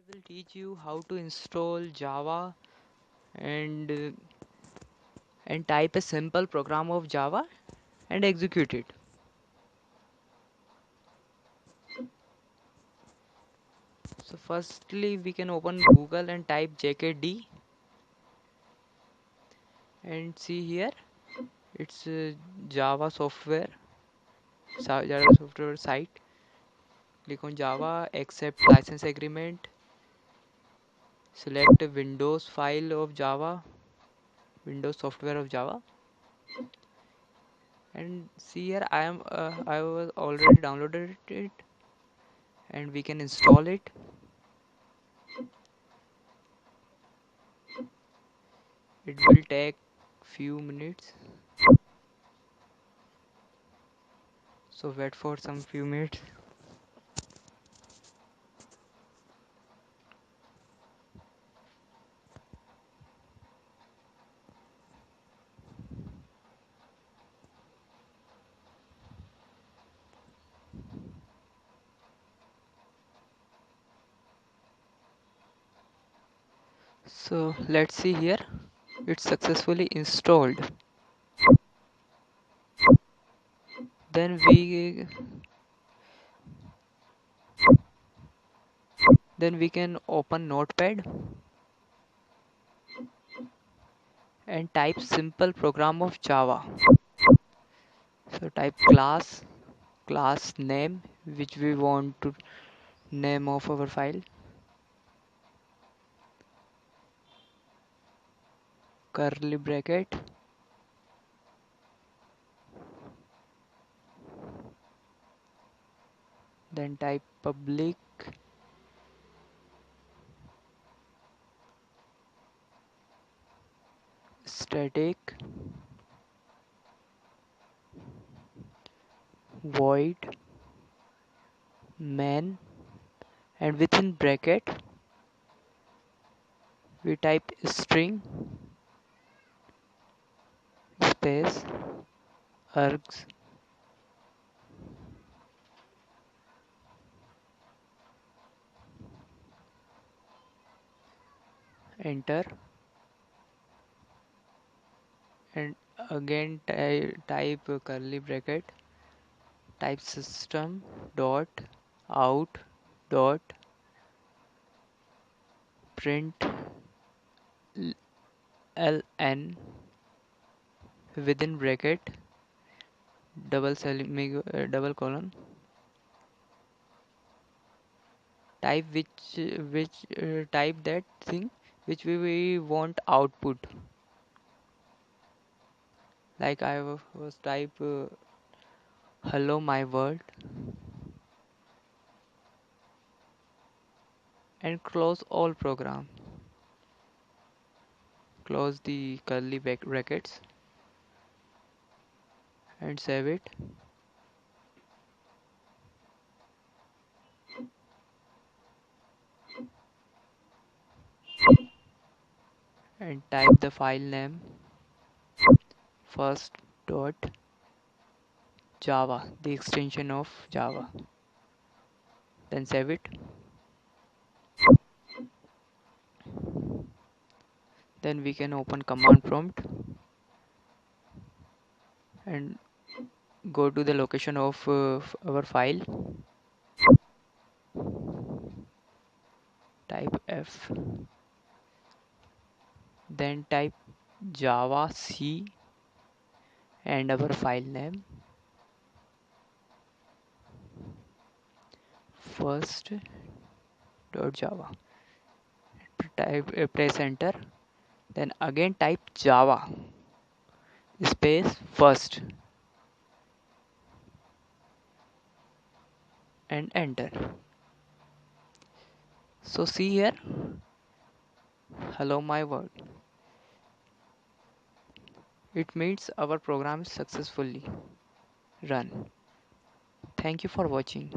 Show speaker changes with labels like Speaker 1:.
Speaker 1: will teach you how to install Java and uh, and type a simple program of Java and execute it. So firstly we can open Google and type JKD and see here it's Java software Java software site. Click on Java, accept license agreement, select Windows file of Java, Windows software of Java, and see here I was already downloaded it and we can install it. It will take few minutes, so wait for some few minutes. So let's see here, it's successfully installed. Then we can open Notepad and type simple program of Java. So type class name which we want to name of our file, curly bracket, then type public static void main, and within bracket we type string space args, enter, and again type curly bracket, type system dot out dot print ln within bracket double colon, type which type that thing which we want output, like was type hello my world, and close all program, close the curly brackets and save it, and type the file name first dot java, the extension of Java, then save it. Then we can open command prompt and go to the location of our file, type F, then type java c and our file name first dot java, type press enter, then again type java space first and enter. So see here, hello my world, it means our program is successfully run. Thank you for watching.